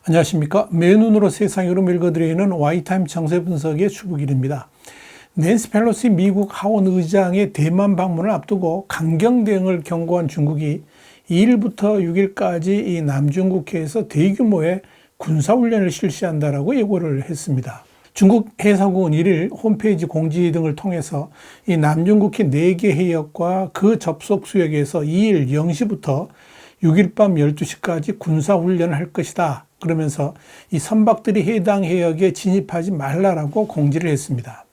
안녕하십니까. 맨눈으로 세상 흐름 읽어드리는 와이타임 정세 분석의 주북일입니다. 낸시 펠로시 미국 하원 의장의 대만 방문을 앞두고 강경 대응을 경고한 중국이 2일부터 6일까지 이 남중국해에서 대규모의 군사훈련을 실시한다라고 예고를 했습니다. 중국 해상국은 1일 홈페이지 공지 등을 통해서 이 남중국해 4개 해역과 그 접속 수역에서 2일 0시부터 6일 밤 12시까지 군사훈련을 할 것이다. 그러면서 이 선박들이 해당 해역에 진입하지 말라라고 공지를 했습니다.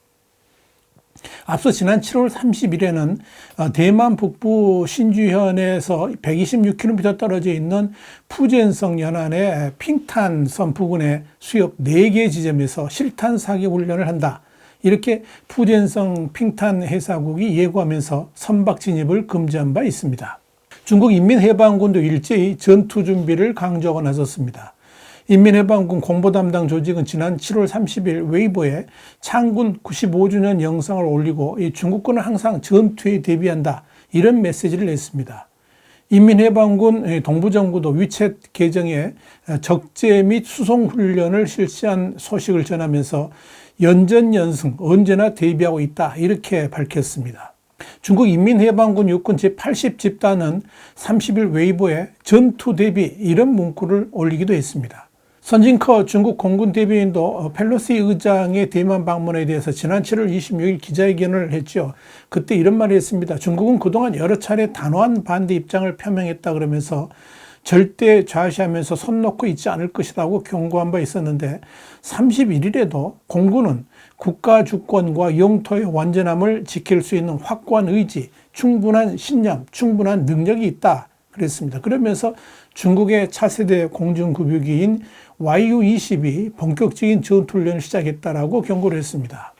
앞서 지난 7월 30일에는 대만 북부 신주현에서 126km 떨어져 있는 푸젠성 연안의 핑탄섬 부근의 수역 4개 지점에서 실탄 사격 훈련을 한다. 이렇게 푸젠성 핑탄 해사국이 예고하면서 선박 진입을 금지한 바 있습니다. 중국 인민해방군도 일제히 전투 준비를 강조하고 나섰습니다. 인민해방군 공보담당 조직은 지난 7월 30일 웨이보에 창군 95주년 영상을 올리고 이 중국군은 항상 전투에 대비한다 이런 메시지를 냈습니다. 인민해방군 동부정부도 위챗 계정에 적재 및 수송훈련을 실시한 소식을 전하면서 연전연승 언제나 대비하고 있다 이렇게 밝혔습니다. 중국 인민해방군 육군 제80집단은 30일 웨이보에 전투 대비 이런 문구를 올리기도 했습니다. 선진커 중국 공군 대변인도 펠로시 의장의 대만 방문에 대해서 지난 7월 26일 기자회견을 했죠. 그때 이런 말을 했습니다. 중국은 그동안 여러 차례 단호한 반대 입장을 표명했다 그러면서 절대 좌시하면서 손 놓고 있지 않을 것이라고 경고한 바 있었는데 31일에도 공군은 국가 주권과 영토의 완전함을 지킬 수 있는 확고한 의지, 충분한 신념, 충분한 능력이 있다 그랬습니다. 그러면서 중국의 차세대 공중급유기인 YU-20이 본격적인 전투훈련을 시작했다라고 경고를 했습니다.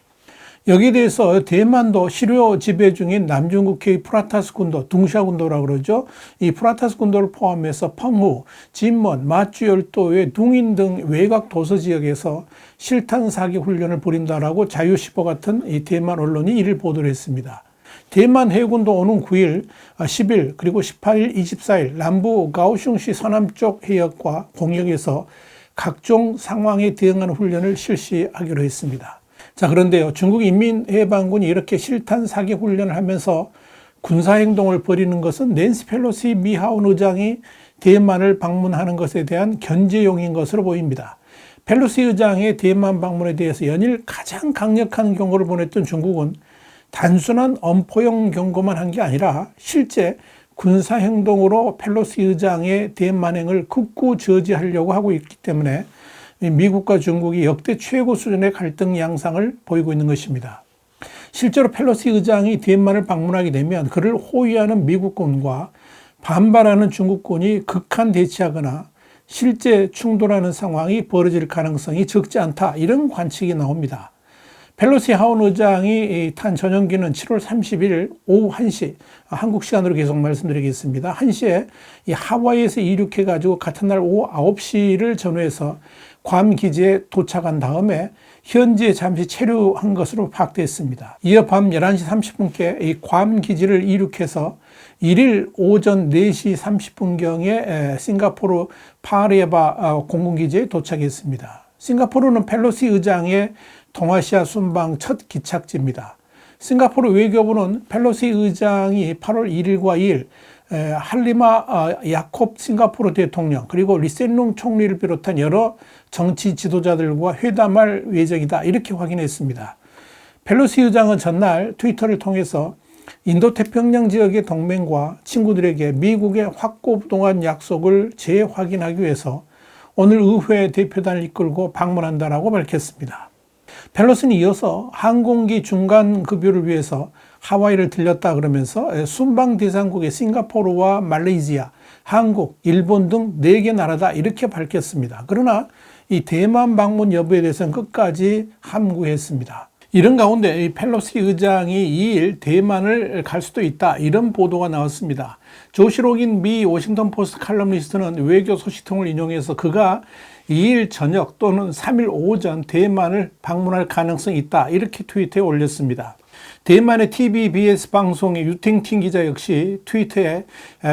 여기에 대해서 대만도 실효 지배 중인 남중국해의 프라타스 군도, 둥샤군도라고 그러죠. 이 프라타스 군도를 포함해서 펑후, 진먼, 마주열도의 둥인 등 외곽 도서 지역에서 실탄 사격 훈련을 벌인다라고 자유시보 같은 이 대만 언론이 이를 보도를 했습니다. 대만 해군도 오는 9일, 10일, 그리고 18일, 24일 남부 가오슝시 서남쪽 해역과 공역에서 각종 상황에 대응하는 훈련을 실시하기로 했습니다. 자, 그런데요, 중국 인민해방군이 이렇게 실탄 사격 훈련을 하면서 군사행동을 벌이는 것은 낸시 펠로시 미 하원 의장이 대만을 방문하는 것에 대한 견제용인 것으로 보입니다. 펠로시 의장의 대만 방문에 대해서 연일 가장 강력한 경고를 보냈던 중국은 단순한 엄포용 경고만 한 게 아니라 실제 군사행동으로 펠로시 의장의 대만행을 극구 저지하려고 하고 있기 때문에 미국과 중국이 역대 최고 수준의 갈등 양상을 보이고 있는 것입니다. 실제로 펠로시 의장이 대만을 방문하게 되면 그를 호위하는 미국군과 반발하는 중국군이 극한 대치하거나 실제 충돌하는 상황이 벌어질 가능성이 적지 않다 이런 관측이 나옵니다. 펠로시 하원 의장이 탄 전용기는 7월 30일 오후 1시, 한국 시간으로 계속 말씀드리겠습니다. 1시에 이 하와이에서 이륙해가지고 같은 날 오후 9시를 전후해서 괌 기지에 도착한 다음에 현지에 잠시 체류한 것으로 파악됐습니다. 이어 밤 11시 30분께 이 괌 기지를 이륙해서 1일 오전 4시 30분경에 싱가포르 파레바 공군기지에 도착했습니다. 싱가포르는 펠로시 의장의 동아시아 순방 첫 기착지입니다. 싱가포르 외교부는 펠로시 의장이 8월 1일과 2일 할리마 야콥 싱가포르 대통령 그리고 리센룽 총리를 비롯한 여러 정치 지도자들과 회담할 예정이다 이렇게 확인했습니다. 펠로시 의장은 전날 트위터를 통해서 인도태평양 지역의 동맹과 친구들에게 미국의 확고부동한 약속을 재확인하기 위해서 오늘 의회 대표단을 이끌고 방문한다라고 밝혔습니다. 펠로시는 이어서 항공기 중간 급유를 위해서 하와이를 들렸다 그러면서 순방 대상국의 싱가포르와 말레이시아, 한국, 일본 등 4개 나라다 이렇게 밝혔습니다. 그러나 이 대만 방문 여부에 대해서는 끝까지 함구했습니다. 이런 가운데 이 펠로시 의장이 2일 대만을 갈 수도 있다 이런 보도가 나왔습니다. 조시록인 미 워싱턴 포스트 칼럼니스트는 외교 소식통을 인용해서 그가 2일 저녁 또는 3일 오전 대만을 방문할 가능성이 있다 이렇게 트위터에 올렸습니다. 대만의 TVBS 방송의 유팅팅 기자 역시 트위터에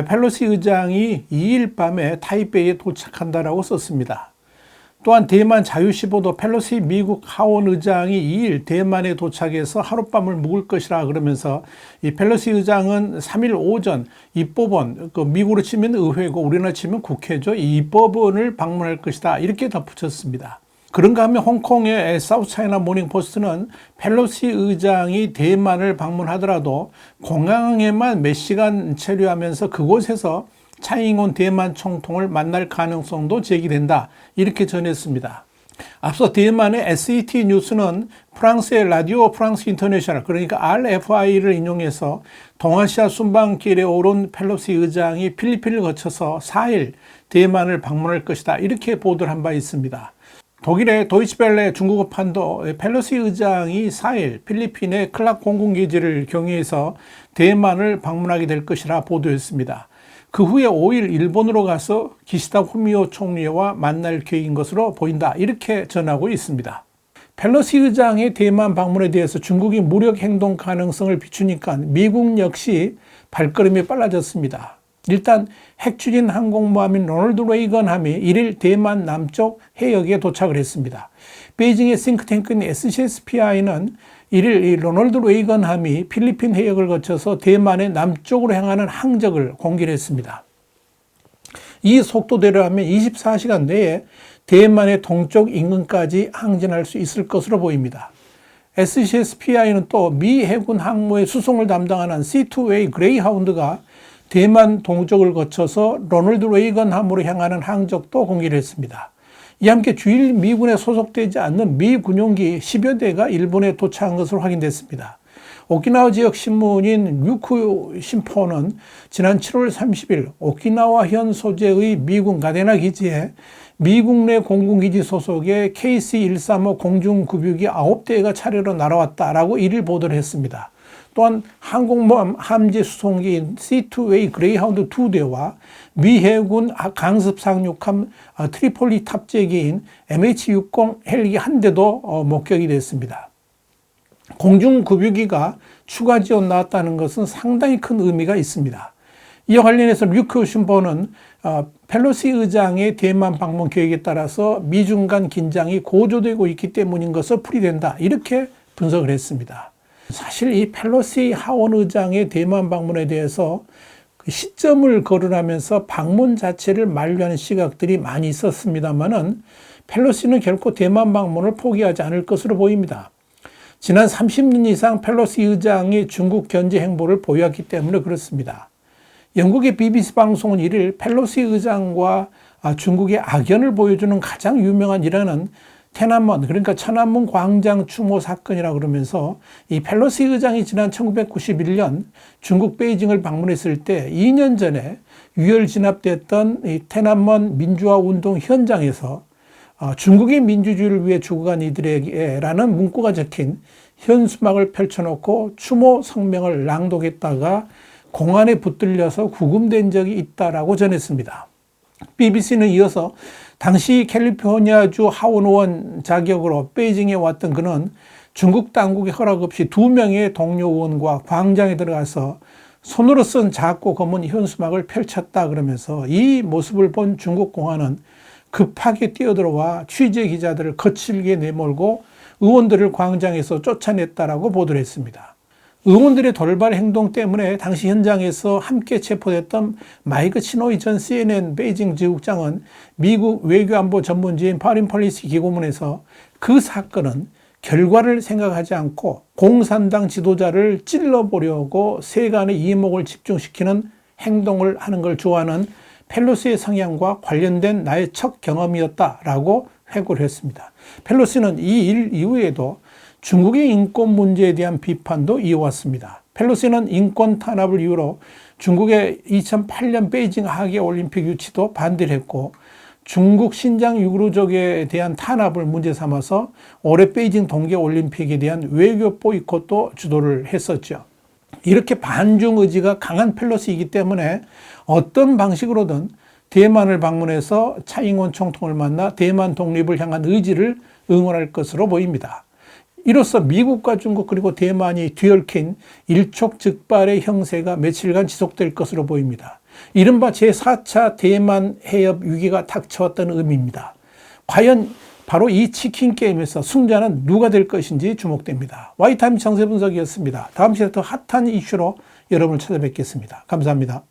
펠로시 의장이 2일 밤에 타이베이에 도착한다라고 썼습니다. 또한 대만 자유시보도 펠로시 미국 하원 의장이 2일 대만에 도착해서 하룻밤을 묵을 것이라 그러면서 이 펠로시 의장은 3일 오전 입법원, 미국으로 치면 의회고 우리나라 치면 국회죠. 이 입법원을 방문할 것이다. 이렇게 덧붙였습니다. 그런가 하면 홍콩의 사우스차이나 모닝포스트는 펠로시 의장이 대만을 방문하더라도 공항에만 몇 시간 체류하면서 그곳에서 차이잉원 대만 총통을 만날 가능성도 제기된다. 이렇게 전했습니다. 앞서 대만의 SET 뉴스는 프랑스의 라디오 프랑스 인터내셔널, 그러니까 RFI를 인용해서 동아시아 순방길에 오른 펠로시 의장이 필리핀을 거쳐서 4일 대만을 방문할 것이다. 이렇게 보도를 한 바 있습니다. 독일의 도이치벨레 중국어판도 펠로시 의장이 4일 필리핀의 클락 공군기지를 경유해서 대만을 방문하게 될 것이라 보도했습니다. 그 후에 5일 일본으로 가서 기시다 후미오 총리와 만날 계획인 것으로 보인다. 이렇게 전하고 있습니다. 펠로시 의장의 대만 방문에 대해서 중국이 무력 행동 가능성을 비추니까 미국 역시 발걸음이 빨라졌습니다. 일단 핵추진 항공모함인 로널드 레이건함이 1일 대만 남쪽 해역에 도착을 했습니다. 베이징의 싱크탱크인 SCSPI는 1일 이 로널드 레이건함이 필리핀 해역을 거쳐서 대만의 남쪽으로 향하는 항적을 공개를 했습니다. 이 속도대로라면 24시간 내에 대만의 동쪽 인근까지 항진할 수 있을 것으로 보입니다. SCSPI는 또 미 해군 항모의 수송을 담당하는 C2A 그레이하운드가 대만 동쪽을 거쳐서 로널드 레이건 함으로 향하는 항적도 공개를 했습니다. 이와 함께 주일 미군에 소속되지 않는 미 군용기 10여 대가 일본에 도착한 것으로 확인됐습니다. 오키나와 지역 신문인 류쿠 신포는 지난 7월 30일 오키나와현 소재의 미군 가데나 기지에 미국 내 공군기지 소속의 KC-135 공중급유기 9대가 차례로 날아왔다라고 1일 보도를 했습니다. 또한 항공모함 함재 수송기인 C2A 그레이하운드 2대와 미 해군 강습 상륙함 트리폴리 탑재기인 MH-60 헬기 1대도 목격이 됐습니다. 공중급유기가 추가 지원 나왔다는 것은 상당히 큰 의미가 있습니다. 이와 관련해서 류크 신보는 펠로시 의장의 대만 방문 계획에 따라서 미중 간 긴장이 고조되고 있기 때문인 것으로 풀이된다. 이렇게 분석을 했습니다. 사실 이 펠로시 하원 의장의 대만 방문에 대해서 그 시점을 거론하면서 방문 자체를 만류하는 시각들이 많이 있었습니다만은 펠로시는 결코 대만 방문을 포기하지 않을 것으로 보입니다. 지난 30년 이상 펠로시 의장이 중국 견제 행보를 보여왔기 때문에 그렇습니다. 영국의 BBC 방송은 1일 펠로시 의장과 중국의 악연을 보여주는 가장 유명한 일화는天安문, 그러니까 천안문 광장 추모 사건이라고 그러면서 이 펠로시 의장이 지난 1991년 중국 베이징을 방문했을 때 2년 전에 유혈 진압됐던 이天安문 민주화 운동 현장에서 중국의 민주주의를 위해 죽어간 이들에게라는 문구가 적힌 현수막을 펼쳐놓고 추모 성명을 낭독했다가 공안에 붙들려서 구금된 적이 있다라고 전했습니다. BBC는 이어서 당시 캘리포니아주 하원 의원 자격으로 베이징에 왔던 그는 중국 당국의 허락 없이 2명의 동료 의원과 광장에 들어가서 손으로 쓴 작고 검은 현수막을 펼쳤다 그러면서 이 모습을 본 중국 공안은 급하게 뛰어들어와 취재 기자들을 거칠게 내몰고 의원들을 광장에서 쫓아냈다라고 보도를 했습니다. 의원들의 돌발 행동 때문에 당시 현장에서 함께 체포됐던 마이크 치노이 전 CNN 베이징 지국장은 미국 외교안보 전문지인 파린 폴리시 기고문에서 그 사건은 결과를 생각하지 않고 공산당 지도자를 찔러보려고 세간의 이목을 집중시키는 행동을 하는 걸 좋아하는 펠로시의 성향과 관련된 나의 첫 경험이었다라고 회고를 했습니다. 펠로시는 이 일 이후에도 중국의 인권 문제에 대한 비판도 이어왔습니다. 펠로시는 인권 탄압을 이유로 중국의 2008년 베이징 하계올림픽 유치도 반대를 했고 중국 신장 유구르족에 대한 탄압을 문제 삼아서 올해 베이징 동계올림픽에 대한 외교 보이콧도 주도를 했었죠. 이렇게 반중 의지가 강한 펠로시이기 때문에 어떤 방식으로든 대만을 방문해서 차이잉원 총통을 만나 대만 독립을 향한 의지를 응원할 것으로 보입니다. 이로써 미국과 중국 그리고 대만이 뒤얽힌 일촉즉발의 형세가 며칠간 지속될 것으로 보입니다. 이른바 제4차 대만 해협 위기가 닥쳐왔다는 의미입니다. 과연 바로 이 치킨 게임에서 승자는 누가 될 것인지 주목됩니다. 와이타임 정세 분석이었습니다. 다음 시간에 더 핫한 이슈로 여러분을 찾아뵙겠습니다. 감사합니다.